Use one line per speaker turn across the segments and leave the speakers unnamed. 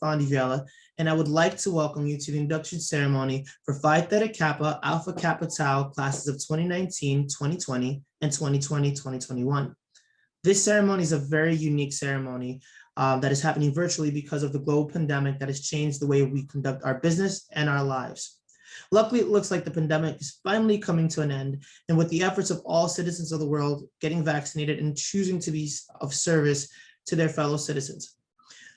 Stefan Divella, and I would like to welcome you to the induction ceremony for Phi Theta Kappa, Alpha Kappa Tau classes of 2019, 2020, and 2020, 2021. This ceremony is a very unique ceremony that is happening virtually because of the global pandemic that has changed the way we conduct our business and our lives. Luckily, it looks like the pandemic is finally coming to an end, and with the efforts of all citizens of the world getting vaccinated and choosing to be of service to their fellow citizens.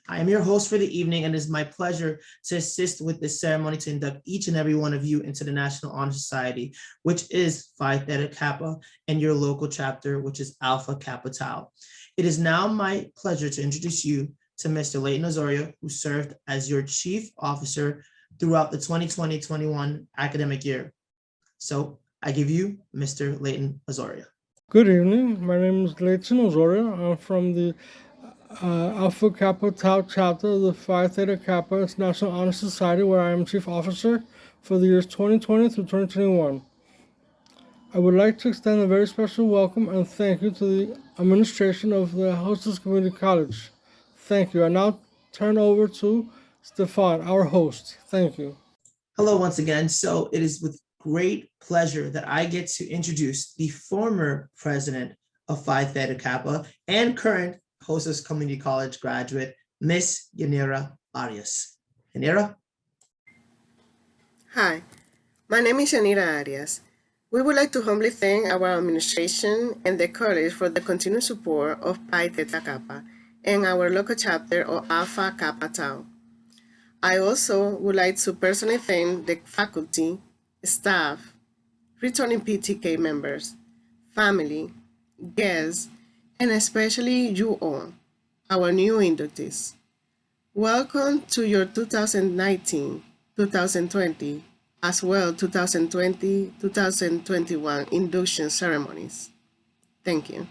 I am your host for the evening, and it is my pleasure to assist with this ceremony to induct each and every one of you into the National Honor Society, which is Phi Theta Kappa, and your local chapter, which is Alpha Kappa Tau. It is now my pleasure to introduce you to Mr. Leighton Osorio, who served as your chief officer throughout the 2020-21 academic year. So I give you Mr. Leighton Osorio.
Good evening. My name is Leighton Osorio. I'm from the Alpha Kappa Tau chapter of the Phi Theta Kappa National Honor Society, where I am chief officer for the years 2020 through 2021. I would like to extend a very special welcome and thank you to the administration of the Hostess Community College. Thank you. I now turn over to Stefan, our host. Thank you.
Hello once again. So it is with great pleasure that I get to introduce the former president of Phi Theta Kappa and current Hostess Community College graduate, Miss Yanira Arias. Yanira?
Hi, my name is Yanira Arias. We would like to humbly thank our administration and the college for the continued support of Phi Theta Kappa and our local chapter of Alpha Kappa Tau. I also would like to personally thank the faculty, staff, returning PTK members, family, guests, and especially you all, our new inductees. Welcome to your 2019, 2020, as well 2020, 2021 induction ceremonies. Thank you.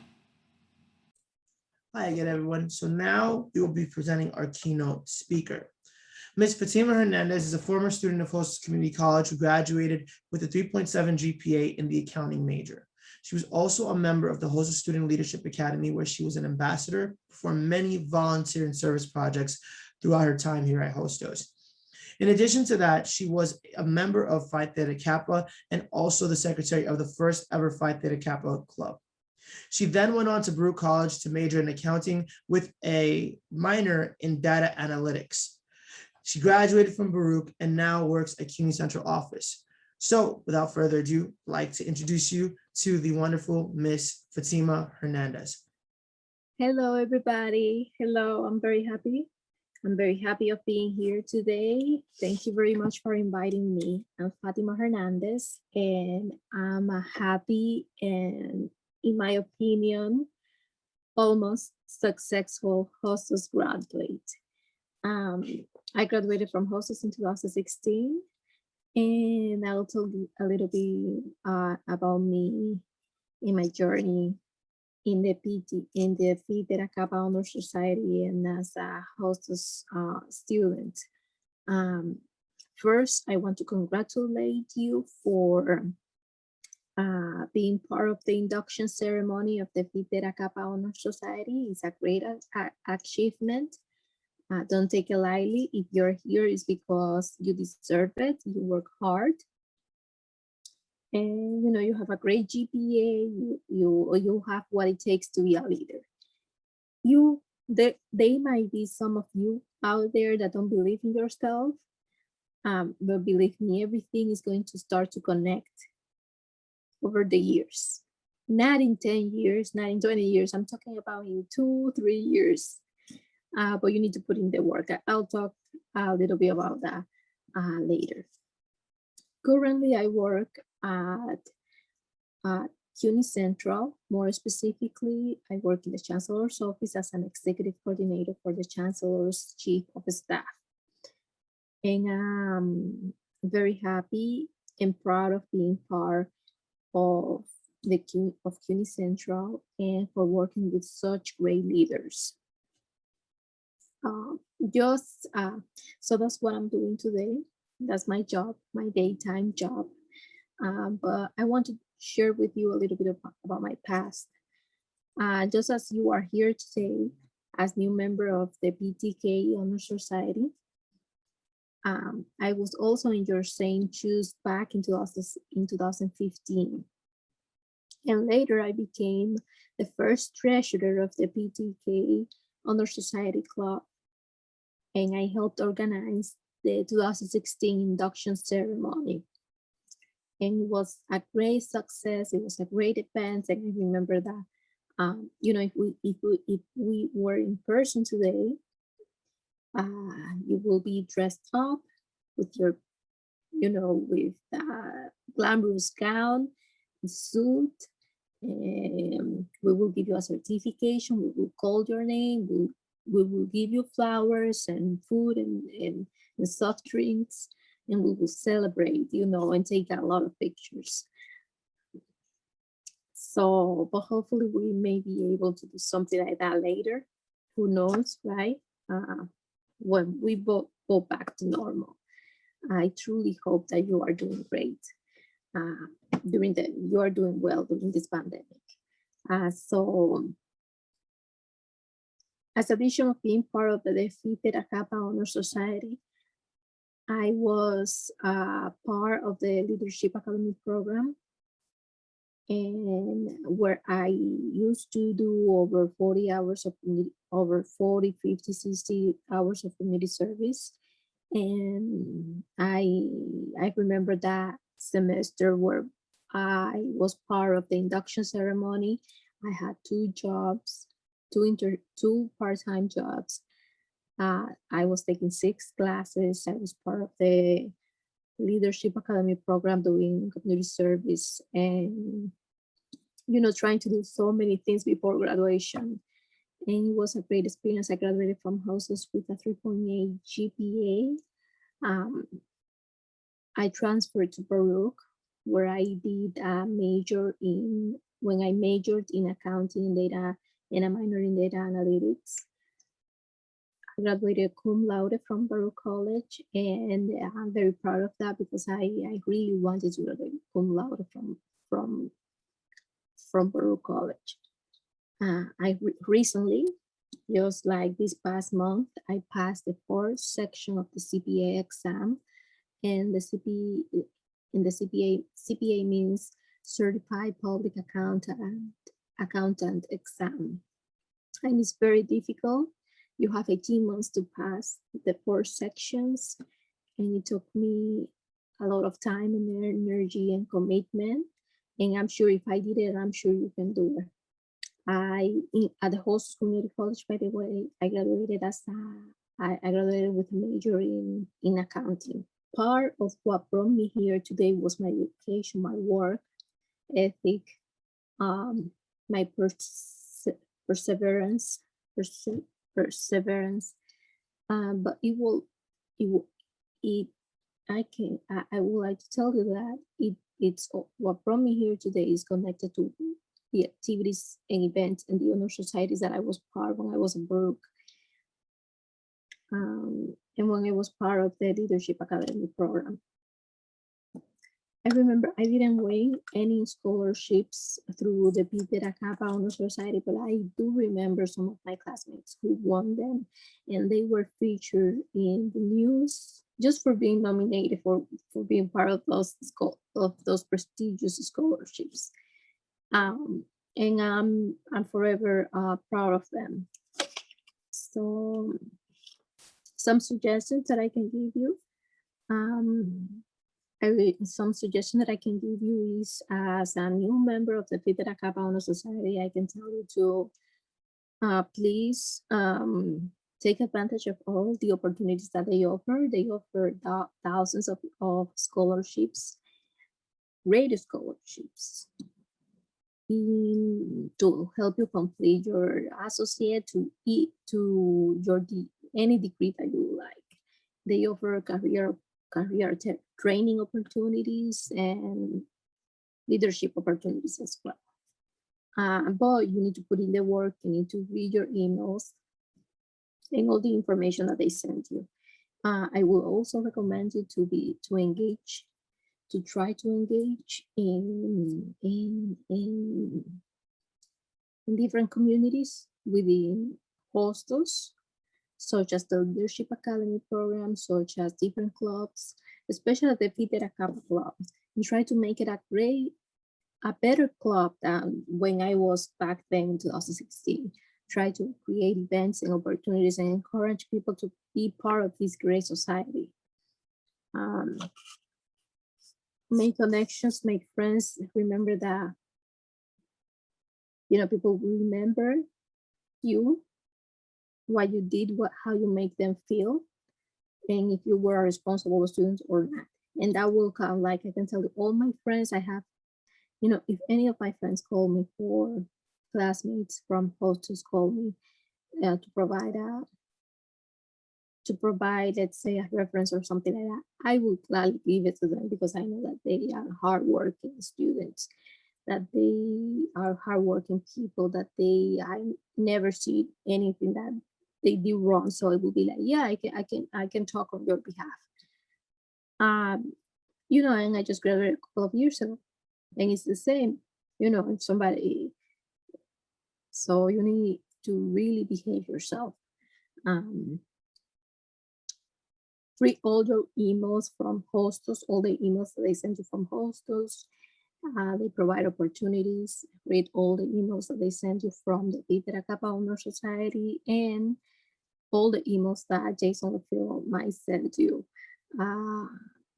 Hi again, everyone. So now we will be presenting our keynote speaker. Ms. Fatima Hernandez is a former student of Hostess Community College who graduated with a 3.7 GPA in the accounting major. She was also a member of the Hostess Student Leadership Academy, where she was an ambassador for many volunteer and service projects throughout her time here at Hostos. In addition to that, she was a member of Phi Theta Kappa and also the secretary of the first ever Phi Theta Kappa club. She then went on to Baruch College to major in accounting with a minor in data analytics. She graduated from Baruch and now works at CUNY Central Office. So without further ado, I'd like to introduce you to the wonderful Miss Fatima Hernandez.
Hello, everybody. Hello, I'm very happy. I'm very happy of being here today. Thank you very much for inviting me. I'm Fatima Hernandez, and I'm a happy and, in my opinion, almost successful Hostess graduate. I graduated from Hostess in 2016, and I'll tell you a little bit about me in my journey in the Phi Theta Kappa Honor Society and as a Hostess student. First, I want to congratulate you for being part of the induction ceremony of the Phi Theta Kappa Honor Society. It's a great achievement. Don't take it lightly. If you're here, it's because you deserve it. You work hard, and you have a great GPA. You have what it takes to be a leader. There might be some of you out there that don't believe in yourself, but believe me, everything is going to start to connect over the years. Not in 10 years, not in 20 years. I'm talking about in 2-3 years. But you need to put in the work. I'll talk a little bit about that later. Currently, I work at CUNY Central. More specifically, I work in the Chancellor's office as an executive coordinator for the Chancellor's Chief of Staff. And I'm very happy and proud of being part of CUNY Central and for working with such great leaders. So that's what I'm doing today. That's my job, my daytime job. But I want to share with you a little bit about my past. Just as you are here today as new member of the PTK Honor Society, I was also in your same shoes back in 2015. And later I became the first treasurer of the PTK Honor Society Club. And I helped organize the 2016 induction ceremony. And it was a great success. It was a great event. And I remember that, you know, if we were in person today, you will be dressed up with your, you know, with a glamorous gown, suit. We will give you a certification. We will call your name. We will give you flowers and food and soft drinks, and we will celebrate, you know, and take a lot of pictures. So, but hopefully we may be able to do something like that later. Who knows, right? When we go back to normal. I truly hope that you are doing great you are doing well during this pandemic. So as a vision of being part of the Phi Theta Kappa Honor Society, I was part of the Leadership Academy program, and where I used to do over 40 hours of over 40, 50, 60 hours of community service. And I remember that semester where I was part of the induction ceremony. I had two jobs, two part-time jobs. I was taking 6 classes. I was part of the Leadership Academy program doing community service and, you know, trying to do so many things before graduation. And it was a great experience. I graduated from Houses with a 3.8 GPA. I transferred to Baruch, where I did a major when I majored in accounting and data and a minor in data analytics. I graduated cum laude from Baruch College, and I'm very proud of that because I really wanted to graduate cum laude from Baruch College. I recently, just like this past month, I passed the 4th section of the CPA exam, and the CPA means Certified Public Accountant exam, and it's very difficult. You have 18 months to pass the 4 sections, and it took me a lot of time and energy and commitment. And I'm sure if I did it, I'm sure you can do it. At the Hostos Community College, by the way, I graduated I graduated with a major in accounting. Part of what brought me here today was my education, my work ethic, my perseverance. But I would like to tell you that it's what brought me here today is connected to the activities and events and the honor societies that I was part of when I was in Baruch. And when I was part of the Leadership Academy program. I remember I didn't win any scholarships through the Phi Theta Kappa Honor Society, but I do remember some of my classmates who won them, and they were featured in the news just for being nominated for being part of those prestigious scholarships. And I'm forever proud of them. So some suggestions that I can give you. Some suggestion that I can give you is, as a new member of the Phi Theta Kappa Honor Society, I can tell you to please take advantage of all the opportunities that they offer. They offer thousands of scholarships, great scholarships, to help you complete your associate to your any degree that you like. They offer career training opportunities and leadership opportunities as well. But you need to put in the work. You need to read your emails and all the information that they send you. I will also recommend you to try to engage in different communities within hostels. such as the Leadership Academy program, such as different clubs, especially the Phi Theta Kappa club, and try to make it a better club than when I was back then in 2016. Try to create events and opportunities and encourage people to be part of this great society. Make connections, make friends. Remember that, people will remember you, what you did, how you make them feel, and if you were a responsible student or not. And that will come, like I can tell you, all my friends I have, if any of my friends call me, for classmates from hostels call me to provide, let's say, a reference or something like that, I will gladly give it to them, because I know that they are hardworking students, that they are hardworking people, that I never see anything that they do wrong. So it will be like, yeah, I can talk on your behalf. And I just graduated a couple of years ago, and it's the same, if somebody, so you need to really behave yourself. Read all your emails from hostels, all the emails that they send you from hostels. They provide opportunities. Read all the emails that they send you from the Phi Theta Kappa Honor Society, and all the emails that Jason LaFille might send you.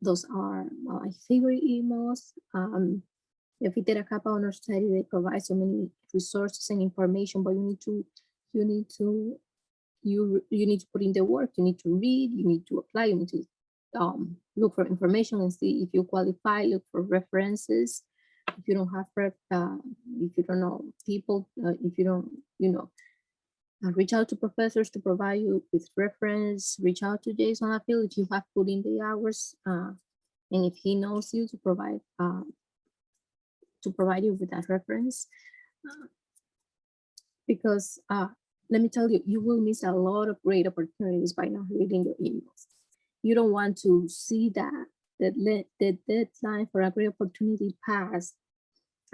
Those are my favorite emails. The Phi Theta Kappa Honor Society, they provide so many resources and information, but you need to put in the work. You need to read, you need to apply, you need to look for information and see if you qualify, look for references. If you don't have, if you don't know people, if you don't, reach out to professors to provide you with reference, reach out to Jason LaFille if you have put in the hours, and if he knows you, to provide you with that reference. Because let me tell you, you will miss a lot of great opportunities by not reading your emails. You don't want to see that the deadline for a great opportunity passed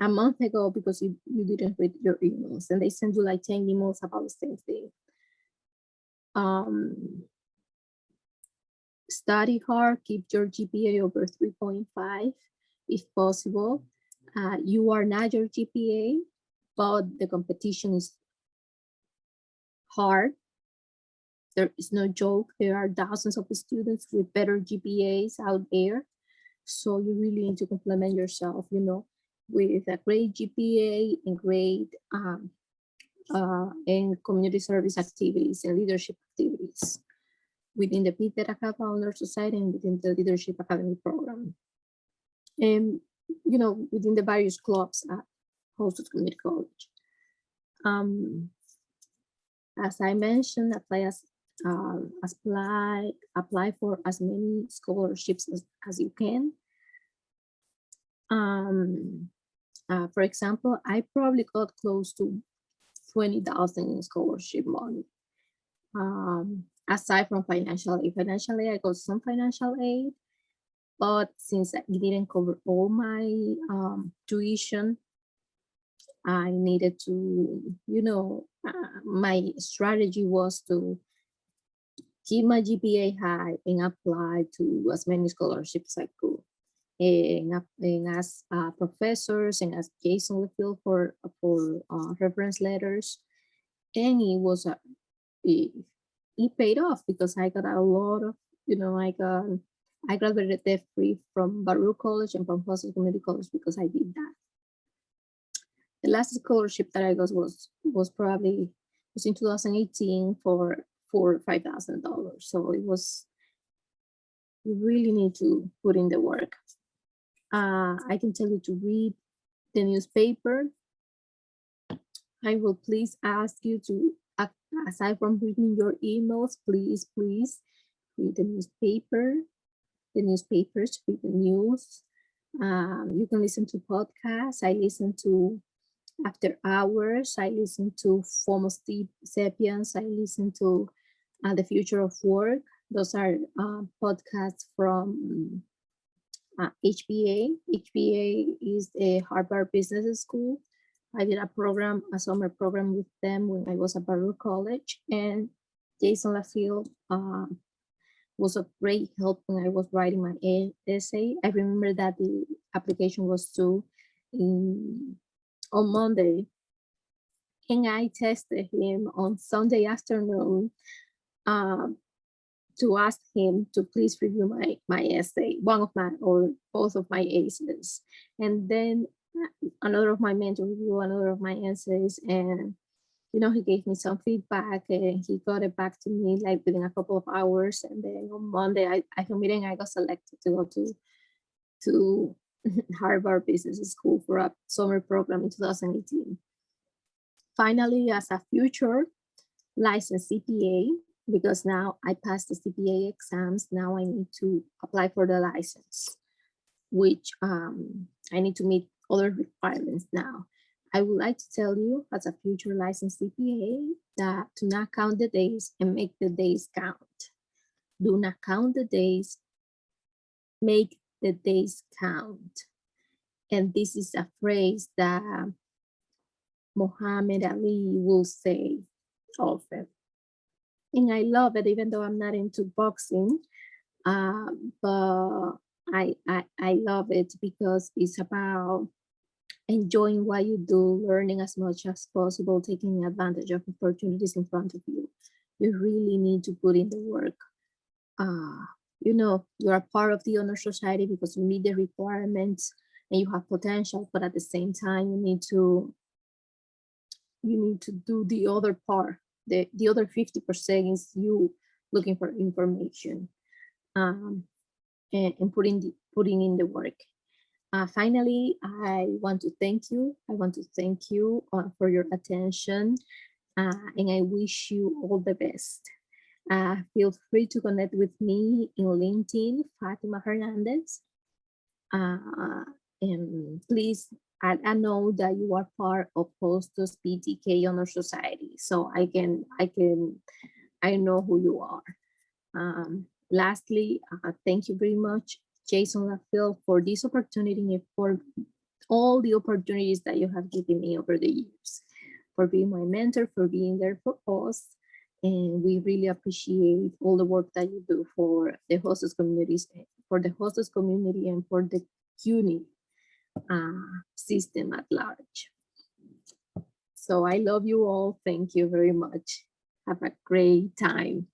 a month ago because you didn't read your emails, and they send you like 10 emails about the same thing. Study hard, keep your GPA over 3.5 if possible. You are not your GPA, but the competition is hard. There is no joke. There are thousands of students with better GPAs out there. So you really need to complement yourself, with a great GPA and great and community service activities and leadership activities within the Phi Theta Kappa Honor Society and within the Leadership Academy program. And, within the various clubs at Hostos Community College. As I mentioned, apply for as many scholarships as you can. For example, I probably got close to 20,000 in scholarship money. Aside from financial aid. Financial aid, I got some financial aid, but since it didn't cover all my tuition, I needed to, my strategy was to keep my GPA high and apply to as many scholarships as I could. And ask professors and ask Jason LaFille for reference letters. And it was it paid off, because I got a lot of, I graduated debt free from Baruch College and from Hostos Community College because I did that. The last scholarship that I got was in 2018 for $4,000 or $5,000. So it was, you really need to put in the work. I can tell you to read the newspaper. I will please ask you to, aside from reading your emails, please read the newspapers, read the news. You can listen to podcasts. I listen to After Hours. I listen to FOMO Sapiens. I listen to The Future of Work. Those are podcasts from HBA. HBA is a Harvard Business School. I did a summer program with them when I was at Baruch College, and Jason LaFille was a great help when I was writing my essay. I remember that the application was due on Monday, and I texted him on Sunday afternoon to ask him to please review my essay, one of my or both of my essays. And then another of my mentors reviewed another of my essays, and he gave me some feedback, and he got it back to me like within a couple of hours. And then on Monday, I committed and I got selected to go to Harvard Business School for a summer program in 2018. Finally, as a future licensed CPA, because now I passed the CPA exams, now I need to apply for the license, which I need to meet other requirements now. I would like to tell you, as a future licensed CPA, that do not count the days and make the days count. Do not count the days, make the days count. And this is a phrase that Muhammad Ali will say often. And I love it, even though I'm not into boxing, but I love it because it's about enjoying what you do, learning as much as possible, taking advantage of opportunities in front of you. You really need to put in the work. You are part of the honor society because you meet the requirements and you have potential, but at the same time, you need to do the other part. The other 50% is you looking for information and putting in the work. Finally, I want to thank you. For your attention, and I wish you all the best. Feel free to connect with me in LinkedIn, Fatima Hernandez. And please, I know that you are part of Hostos PTK Honor Society, so I know who you are. Lastly, thank you very much, Jason LaFille, for this opportunity and for all the opportunities that you have given me over the years, for being my mentor, for being there for us. And we really appreciate all the work that you do for the Hostos communities, for the Hostos community and for the CUNY system at large. So I love you all. Thank you very much. Have a great time.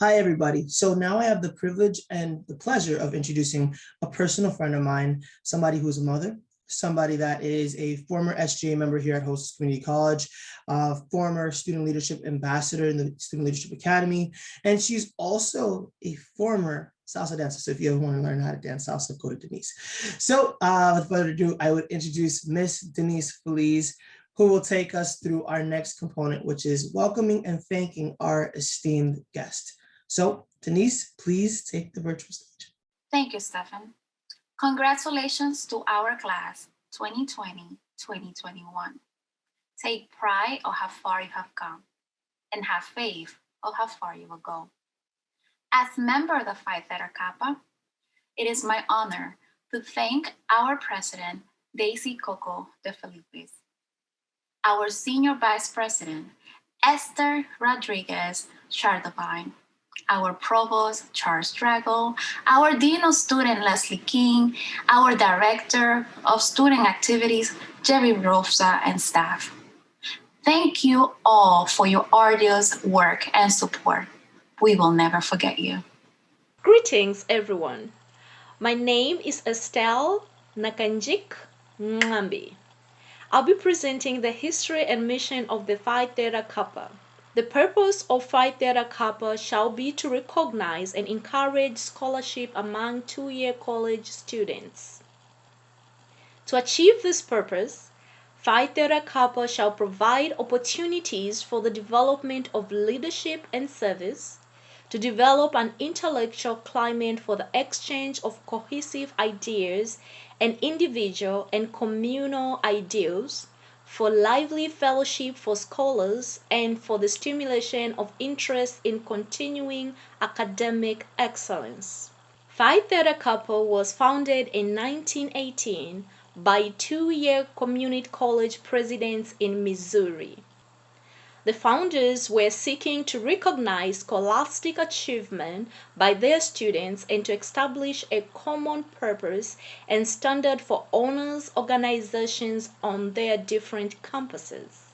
Hi, everybody. So now I have the privilege and the pleasure of introducing a personal friend of mine, somebody who's a mother, somebody that is a former SGA member here at Hostos Community College, former student leadership ambassador in the Student Leadership Academy, and she's also a former salsa dancer. So if you ever want to learn how to dance salsa, go to Denise. So without further ado, I would introduce Miss Denise Feliz, who will take us through our next component, which is welcoming and thanking our esteemed guest. So Denise, please take the virtual stage.
Thank you, Stefan. Congratulations to our class 2020-2021. Take pride of how far you have come and have faith of how far you will go. As member of the Phi Theta Kappa, it is my honor to thank our president, Daisy Coco de Felipe, our senior vice president, Esther Rodriguez Chardopine, our provost, Charles Drago, our dean of student, Leslie King, our director of student activities, Jerry Rosa, and staff. Thank you all for your arduous work and support. We will never forget you.
Greetings, everyone. My name is Estelle Nakanjik Ngambi. I'll be presenting the history and mission of the Phi Theta Kappa. The purpose of Phi Theta Kappa shall be to recognize and encourage scholarship among two-year college students. To achieve this purpose, Phi Theta Kappa shall provide opportunities for the development of leadership and service, to develop an intellectual climate for the exchange of cohesive ideas and individual and communal ideals, for lively fellowship for scholars, and for the stimulation of interest in continuing academic excellence. Phi Theta Kappa was founded in 1918 by two-year community college presidents in Missouri. The founders were seeking to recognize scholastic achievement by their students and to establish a common purpose and standard for honors organizations on their different campuses.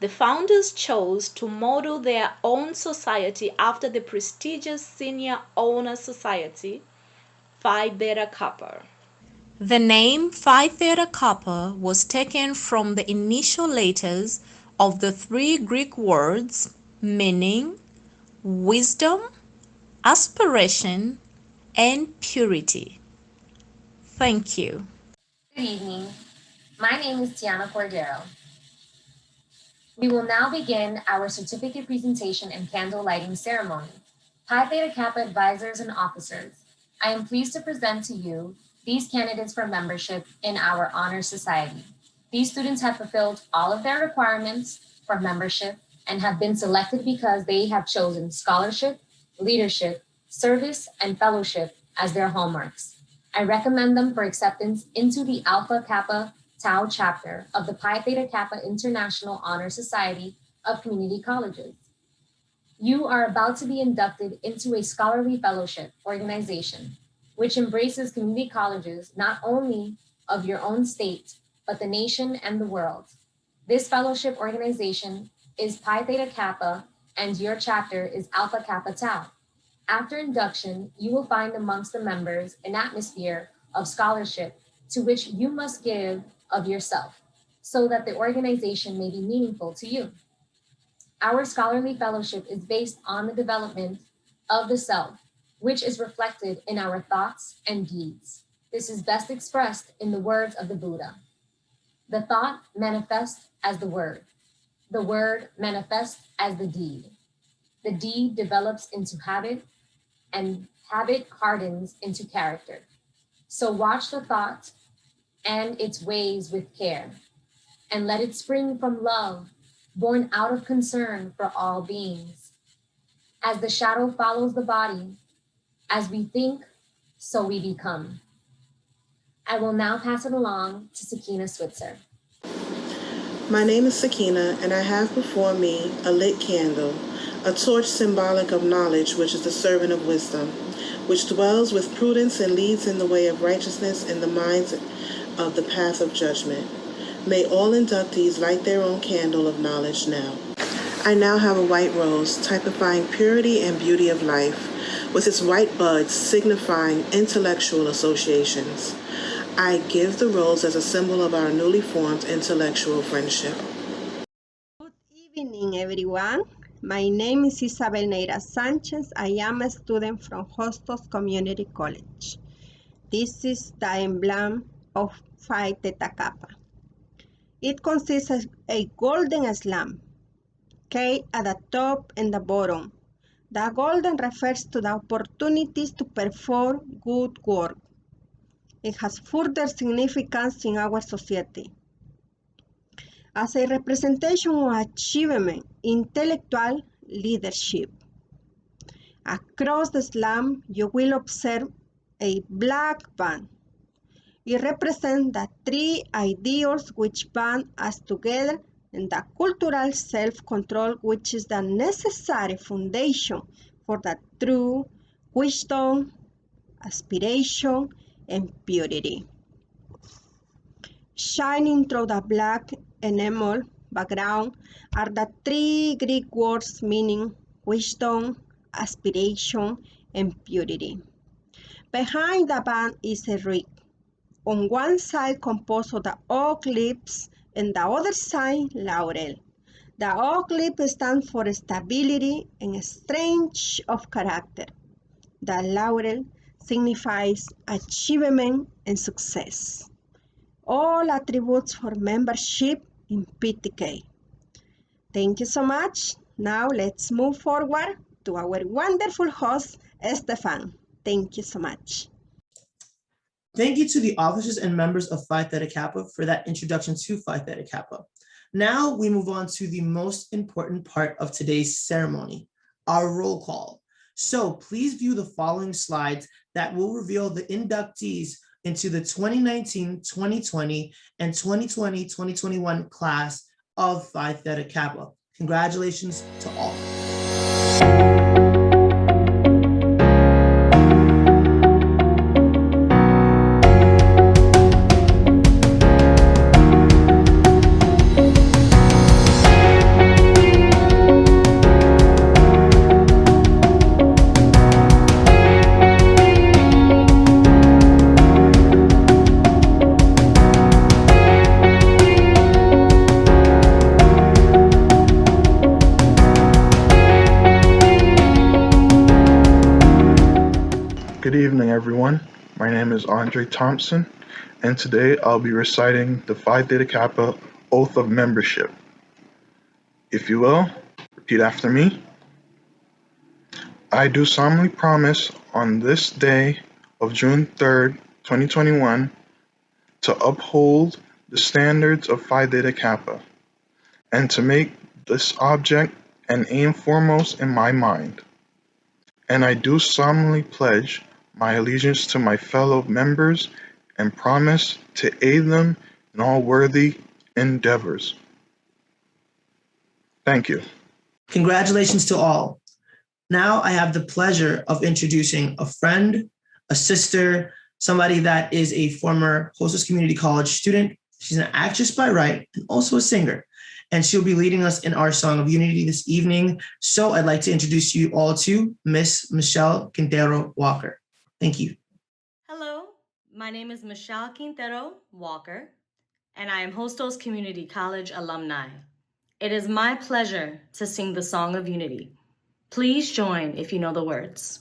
The founders chose to model their own society after the prestigious Senior Honor Society, Phi Theta Kappa. The name Phi Theta Kappa was taken from the initial letters of the three Greek words meaning wisdom, aspiration, and purity. Thank you.
Good evening. My name is Tiana Quindero. We will now begin our certificate presentation and candle lighting ceremony. Phi Theta Kappa advisors and officers, I am pleased to present to you these candidates for membership in our Honor Society. These students have fulfilled all of their requirements for membership and have been selected because they have chosen scholarship, leadership, service, and fellowship as their hallmarks. I recommend them for acceptance into the Alpha Kappa Tau chapter of the Phi Theta Kappa International Honor Society of Community Colleges. You are about to be inducted into a scholarly fellowship organization, which embraces community colleges not only of your own state, but the nation and the world. This fellowship organization is Phi Theta Kappa, and your chapter is Alpha Kappa Tau. After induction, you will find amongst the members an atmosphere of scholarship to which you must give of yourself, so that the organization may be meaningful to you. Our scholarly fellowship is based on the development of the self, which is reflected in our thoughts and deeds. This is best expressed in the words of the Buddha. The thought manifests as the word manifests as the deed develops into habit, and habit hardens into character. So watch the thought and its ways with care, and let it spring from love, born out of concern for all beings. As the shadow follows the body, as we think, so we become. I will now pass it along to Sakina Switzer.
My name is Sakina, and I have before me a lit candle, a torch symbolic of knowledge, which is the servant of wisdom, which dwells with prudence and leads in the way of righteousness in the minds of the path of judgment. May all inductees light their own candle of knowledge now. I now have a white rose, typifying purity and beauty of life, with its white buds signifying intellectual associations. I give the rose as a symbol of our newly formed intellectual friendship.
Good evening, everyone. My name is Isabel Neira Sanchez. I am a student from Hostos Community College. This is the emblem of Phi Theta Kappa. It consists of a golden slam, K at the top and the bottom. The golden refers to the opportunities to perform good work. It has further significance in our society as a representation of achievement, intellectual leadership. Across the slam, you will observe a black band. It represents the three ideals which band us together and the cultural self-control, which is the necessary foundation for the true wisdom, aspiration, and purity. Shining through the black enamel background are the three Greek words meaning wisdom, aspiration, and purity. Behind the band is a wreath, on one side composed of the oak leaves and the other side laurel. The oak leaf stands for stability and strength of character. The laurel signifies achievement and success. All attributes for membership in PTK. Thank you so much. Now let's move forward to our wonderful host, Estefan. Thank you so much.
Thank you to the officers and members of Phi Theta Kappa for that introduction to Phi Theta Kappa. Now we move on to the most important part of today's ceremony, our roll call. So please view the following slides that will reveal the inductees into the 2019, 2020, and 2020-2021 class of Phi Theta Kappa. Congratulations to all.
Good evening, everyone. My name is Andre Thompson, and today I'll be reciting the Phi Theta Kappa Oath of Membership. If you will, repeat after me. I do solemnly promise on this day of June 3rd, 2021, to uphold the standards of Phi Theta Kappa, and to make this object and aim foremost in my mind. And I do solemnly pledge my allegiance to my fellow members and promise to aid them in all worthy endeavors. Thank you.
Congratulations to all. Now I have the pleasure of introducing a friend, a sister, somebody that is a former Hostos Community College student. She's an actress by right and also a singer. And she'll be leading us in our Song of Unity this evening. So I'd like to introduce you all to Miss Michelle Quindero Walker. Thank you.
Hello, my name is Michelle Quindero Walker, and I am Hostos Community College alumni. It is my pleasure to sing the Song of Unity. Please join if you know the words.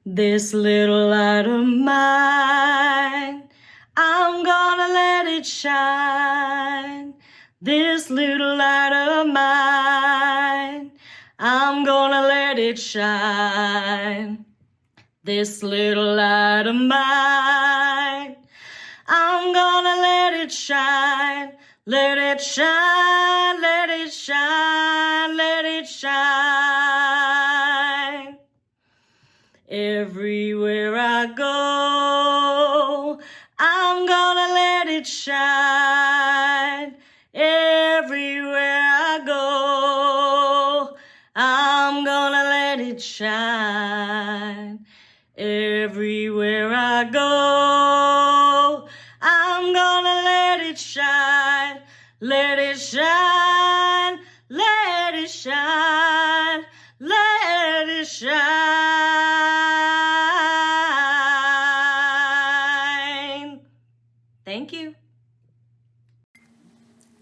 This little light of mine, I'm gonna let it shine. This little light of mine, I'm gonna let it shine. This little light of mine, I'm gonna let it shine. Let it shine, let it shine, let it shine. Everywhere I go, I'm gonna let it shine. Everywhere I go, I'm gonna let it shine. Everywhere I go, I'm gonna let it shine. Let it shine, let it shine, let it shine. Thank you.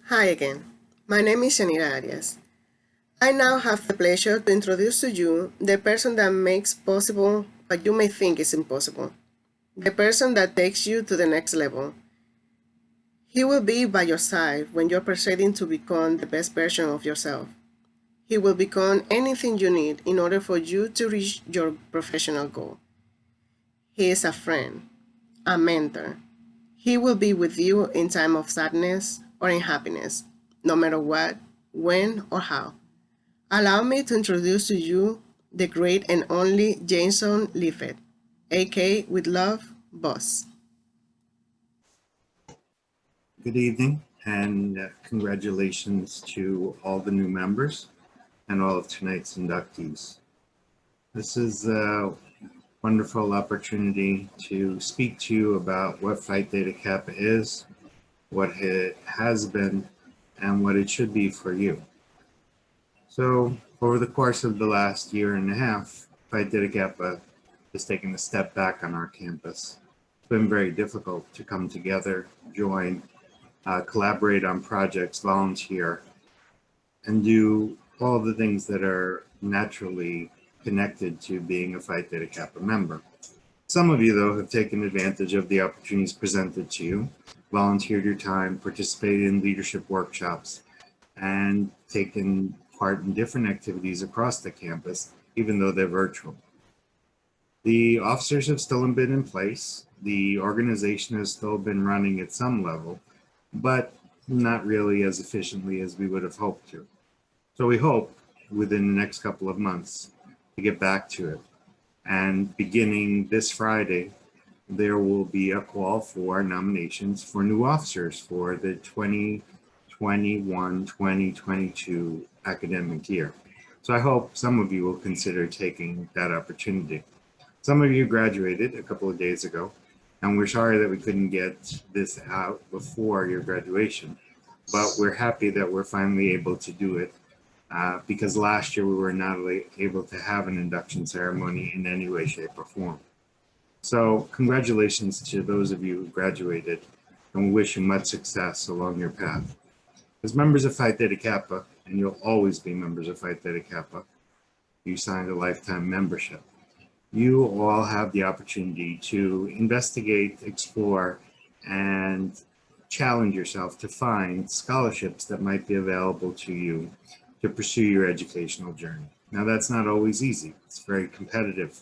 Hi again. My name is Yanira Arias. I now have the pleasure to introduce to you the person that makes possible what you may think is impossible, the person that takes you to the next level. He will be by your side when you're proceeding to become the best version of yourself. He will become anything you need in order for you to reach your professional goal. He is a friend, a mentor. He will be with you in time of sadness or in happiness, no matter what, when, or how. Allow me to introduce to you the great and only Jason Liffett, aka with love, Boss.
Good evening, and congratulations to all the new members and all of tonight's inductees. This is a wonderful opportunity to speak to you about what Phi Theta Kappa is, what it has been, and what it should be for you. So, over the course of the last year and a half, Phi Theta Kappa has taken a step back on our campus. It's been very difficult to come together, join, collaborate on projects, volunteer, and do all the things that are naturally connected to being a Phi Theta Kappa member. Some of you, though, have taken advantage of the opportunities presented to you, volunteered your time, participated in leadership workshops, and taken part in different activities across the campus, even though they're virtual. The officers have still been in place. The organization has still been running at some level, but not really as efficiently as we would have hoped to. So we hope within the next couple of months to get back to it. And beginning this Friday, there will be a call for nominations for new officers for the 2021-2022 academic year. So I hope some of you will consider taking that opportunity. Some of you graduated a couple of days ago, and we're sorry that we couldn't get this out before your graduation, but we're happy that we're finally able to do it because last year we were not able to have an induction ceremony in any way, shape, or form. So congratulations to those of you who graduated, and we wish you much success along your path. As members of Phi Theta Kappa, and you'll always be members of Phi Theta Kappa, you signed a lifetime membership. You all have the opportunity to investigate, explore, and challenge yourself to find scholarships that might be available to you to pursue your educational journey. Now, that's not always easy. It's very competitive,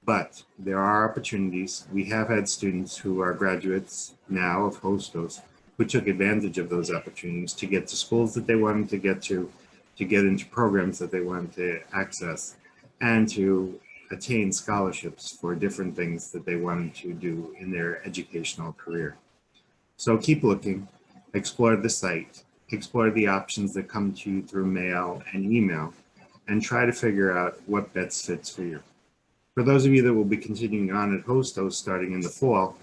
but there are opportunities. We have had students who are graduates now of Hostos who took advantage of those opportunities to get to schools that they wanted to get into programs that they wanted to access, and to attain scholarships for different things that they wanted to do in their educational career. So keep looking, explore the site, explore the options that come to you through mail and email, and try to figure out what best fits for you. For those of you that will be continuing on at Hostos starting in the fall,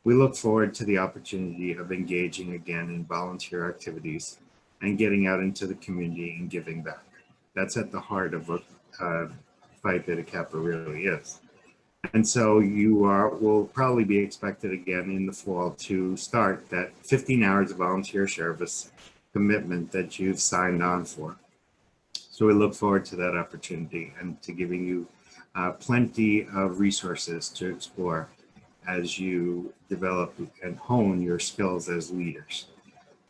we look forward to the opportunity of engaging again in volunteer activities and getting out into the community and giving back. That's at the heart of what Phi Theta Kappa really is. And so you will probably be expected again in the fall to start that 15 hours of volunteer service commitment that you've signed on for. So we look forward to that opportunity and to giving you plenty of resources to explore as you develop and hone your skills as leaders.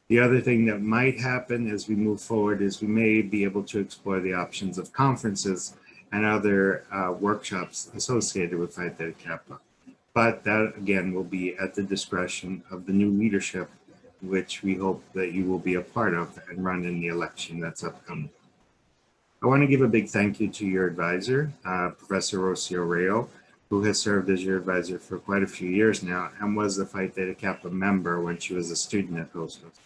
The other thing that might happen as we move forward is we may be able to explore the options of conferences and other workshops associated with Phi Theta Kappa. But that, again, will be at the discretion of the new leadership, which we hope that you will be a part of and run in the election that's upcoming. I want to give a big thank you to your advisor, Professor Rocio Rayo, who has served as your advisor for quite a few years now and was a Phi Theta Kappa member when she was a student at Hostos.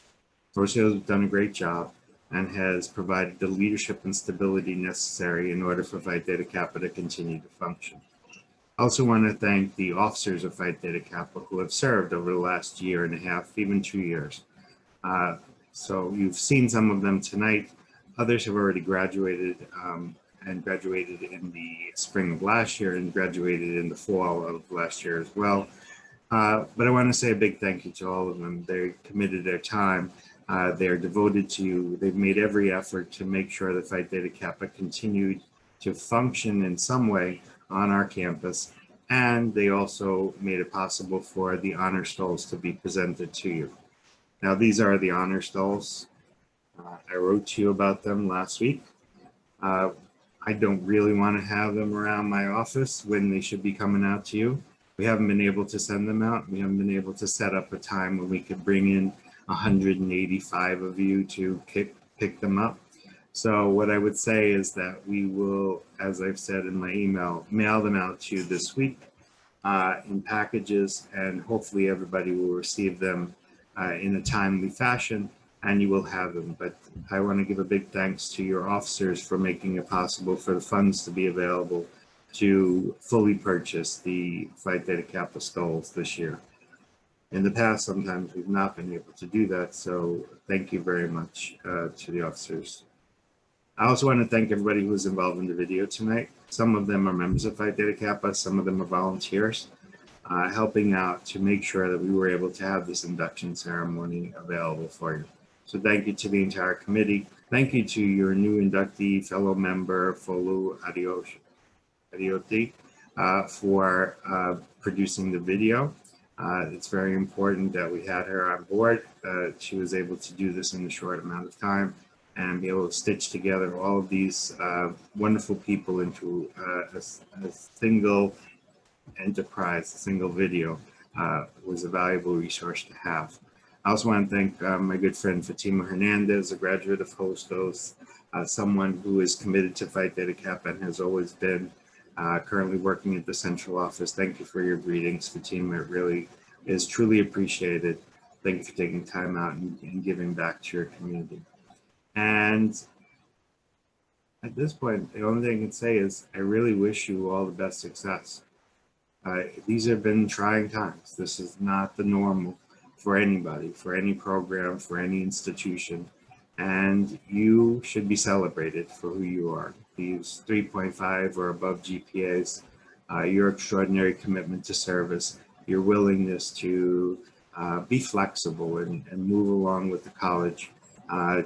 Rocio has done a great job and has provided the leadership and stability necessary in order for Phi Theta Kappa to continue to function. I also want to thank the officers of Phi Theta Kappa who have served over the last year and a half, even 2 years. So you've seen some of them tonight. Others have already graduated and graduated in the spring of last year and graduated in the fall of last year as well. But I want to say a big thank you to all of them. They committed their time. They're devoted to you. They've made every effort to make sure that Phi Theta Kappa continued to function in some way on our campus. And they also made it possible for the honor stoles to be presented to you. Now, these are the honor stoles. I wrote to you about them last week. I don't really want to have them around my office when they should be coming out to you. We haven't been able to send them out. We haven't been able to set up a time when we could bring in 185 of you to pick them up. So what I would say is that we will, as I've said in my email, mail them out to you this week in packages, and hopefully everybody will receive them in a timely fashion, and you will have them. But I want to give a big thanks to your officers for making it possible for the funds to be available to fully purchase the Phi Theta Kappa stoles this year. In the past, sometimes we've not been able to do that, so thank you very much to the officers. I also want to thank everybody who was involved in the video tonight. Some of them are members of Phi Theta Kappa, some of them are volunteers, helping out to make sure that we were able to have this induction ceremony available for you. So thank you to the entire committee. Thank you to your new inductee, fellow member, Folu Adioti, for producing the video. It's very important that we had her on board. She was able to do this in a short amount of time and be able to stitch together all of these wonderful people into a single enterprise, a single video. Was a valuable resource to have. I also want to thank my good friend Fatima Hernandez, a graduate of Hostos, someone who is committed to Phi Theta Kappa and has always been currently working at the central office. Thank you for your greetings, Fatima. It really is truly appreciated. Thank you for taking time out and giving back to your community. And at this point, the only thing I can say is I really wish you all the best success. These have been trying times. This is not the normal for anybody, for any program, for any institution. And you should be celebrated for who you are. These 3.5 or above GPAs, your extraordinary commitment to service, your willingness to be flexible and move along with the college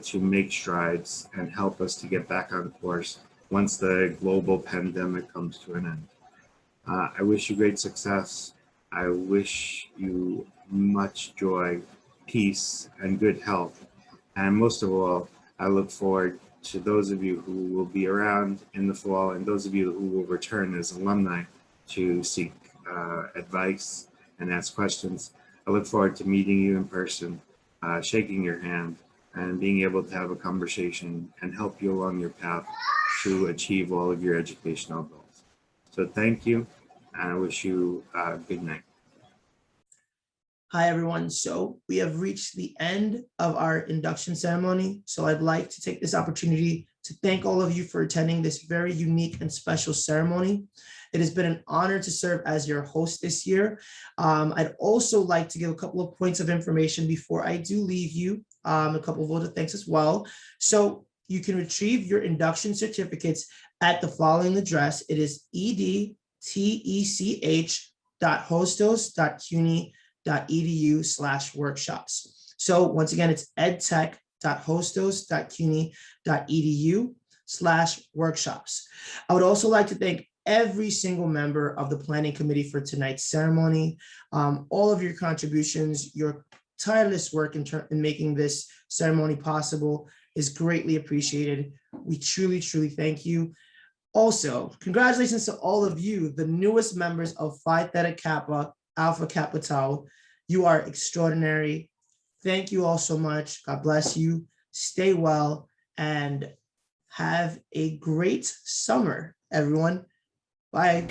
to make strides and help us to get back on course once the global pandemic comes to an end. I wish you great success. I wish you much joy, peace, and good health. And most of all, I look forward to those of you who will be around in the fall and those of you who will return as alumni to seek advice and ask questions. I look forward to meeting you in person, shaking your hand, and being able to have a conversation and help you along your path to achieve all of your educational goals. So thank you, and I wish you a good night.
Hi, everyone. So we have reached the end of our induction ceremony. So I'd like to take this opportunity to thank all of you for attending this very unique and special ceremony. It has been an honor to serve as your host this year. I'd also like to give a couple of points of information before I do leave you, a couple of votes of thanks as well. So you can retrieve your induction certificates at the following address. It is edtech.hostos.cuny.edu/workshops. So once again, it's edtech.hostos.cuny.edu/workshops. I would also like to thank every single member of the planning committee for tonight's ceremony. All of your contributions, your tireless work in making this ceremony possible is greatly appreciated. We truly, truly thank you. Also, congratulations to all of you, the newest members of Phi Theta Kappa, Alpha Kappa Tau. You are extraordinary. Thank you all so much. God bless you. Stay well and have a great summer, everyone. Bye.